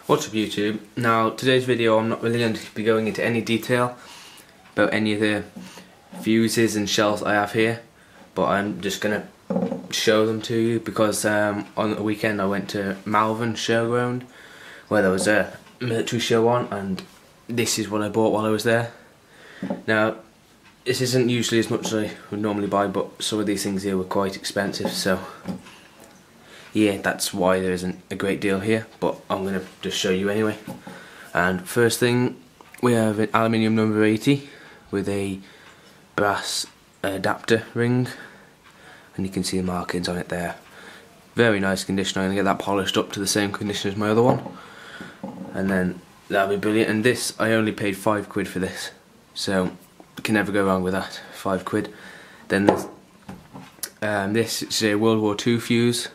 What's up YouTube? Now today's video I'm not really going to be going into any detail about any of the fuses and shells I have here, but I'm just going to show them to you because on the weekend I went to Malvern showground where there was a military show on, and this is what I bought while I was there. Now this isn't usually as much as I would normally buy, but some of these things here were quite expensive, so yeah, that's why there isn't a great deal here, but I'm going to just show you anyway. And first thing, we have an aluminium number 80 with a brass adapter ring, and you can see the markings on it there. Very nice condition. I'm going to get that polished up to the same condition as my other one, and then that'll be brilliant. And this, I only paid £5 for this, so you can never go wrong with that, £5. Then there's this is a World War II fuse,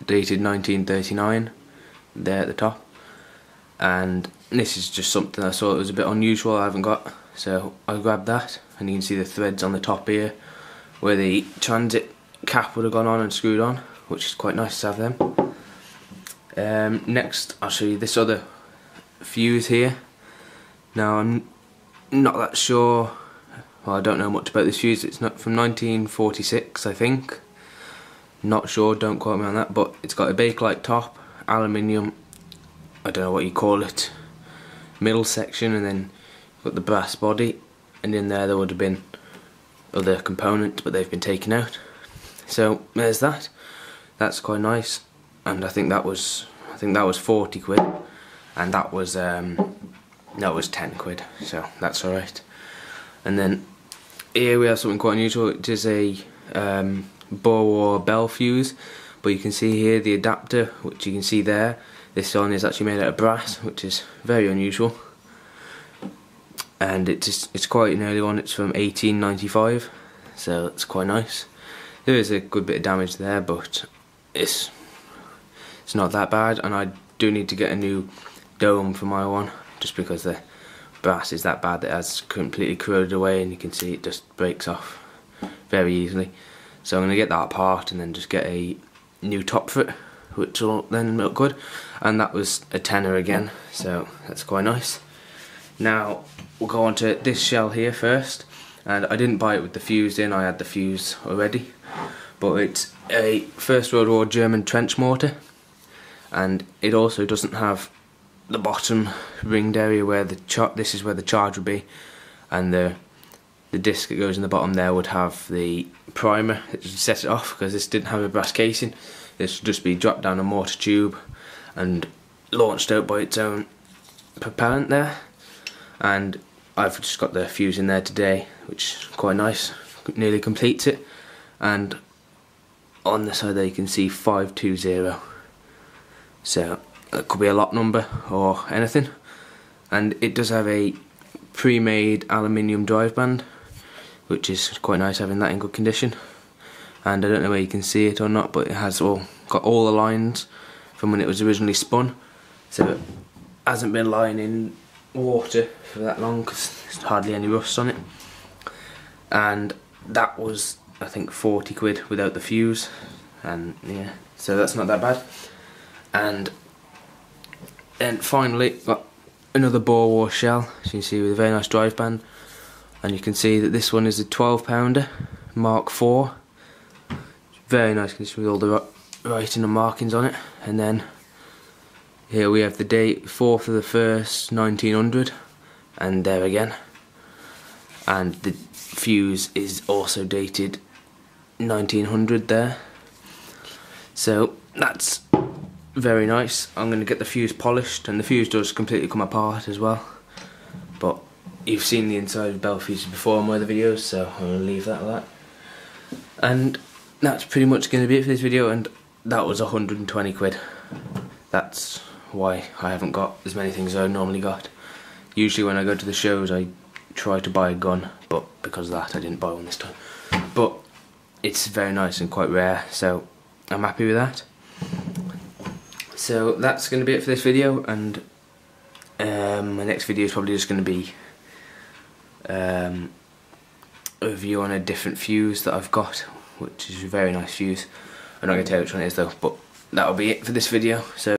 dated 1939, there at the top, and this is just something I thought was a bit unusual I haven't got, so I grabbed that, and you can see the threads on the top here where the transit cap would have gone on and screwed on, which is quite nice to have them. Next I'll show you this other fuse here. Now I'm not that sure, well, I don't know much about this fuse. It's not from 1946 I think. Not sure, don't quote me on that, but it's got a bakelite top, aluminium, I don't know what you call it, middle section, and then got the brass body, and in there would have been other components, but they've been taken out. So there's that. That's quite nice, and I think that was £40, and that was £10, so that's alright. And then here we have something quite unusual, which is a Boer War bell fuse, but you can see here the adapter, which you can see there. This one is actually made out of brass, which is very unusual, and it's quite an early one. It's from 1895, so it's quite nice. There is a good bit of damage there, but it's not that bad, and I do need to get a new dome for my one, just because the brass is that bad that it has completely corroded away, and you can see it just breaks off very easily. So I'm going to get that apart and then just get a new top for it, which will then look good. And that was a tenner again, so that's quite nice. Now we'll go on to this shell here first, and I didn't buy it with the fuse in, I had the fuse already, but it's a First World War German trench mortar, and it also doesn't have the bottom ringed area where this is where the charge would be, and the disc that goes in the bottom there would have the primer that would set it off, because this didn't have a brass casing. This would just be dropped down a mortar tube and launched out by its own propellant there. And I've just got the fuse in there today, which is quite nice, nearly completes it. And on the side there you can see 520, so it could be a lot number or anything. And it does have a pre-made aluminium drive band, which is quite nice having that in good condition. And I don't know where you can see it or not, but it has got all the lines from when it was originally spun, so it hasn't been lying in water for that long because there's hardly any rust on it. And that was, I think, £40 without the fuse, and yeah, so that's not that bad. And then finally got another Boer War shell, as you can see, with a very nice drive band, and you can see that this one is a 12-pounder Mark IV. Very nice condition with all the writing and markings on it. And then here we have the date 4th of the 1st 1900, and there again, and the fuse is also dated 1900 there, so that's very nice. I'm going to get the fuse polished, and the fuse does completely come apart as well, but you've seen the inside of bell fuses before in my other videos, so I'm going to leave that like that. And that's pretty much going to be it for this video, and that was £120. That's why I haven't got as many things as I normally got. Usually when I go to the shows I try to buy a gun, but because of that I didn't buy one this time. But it's very nice and quite rare, so I'm happy with that. So that's going to be it for this video, and my next video is probably just going to be a review on a different fuse that I've got, which is a very nice fuse. I'm not going to tell you which one it is though, but that'll be it for this video. So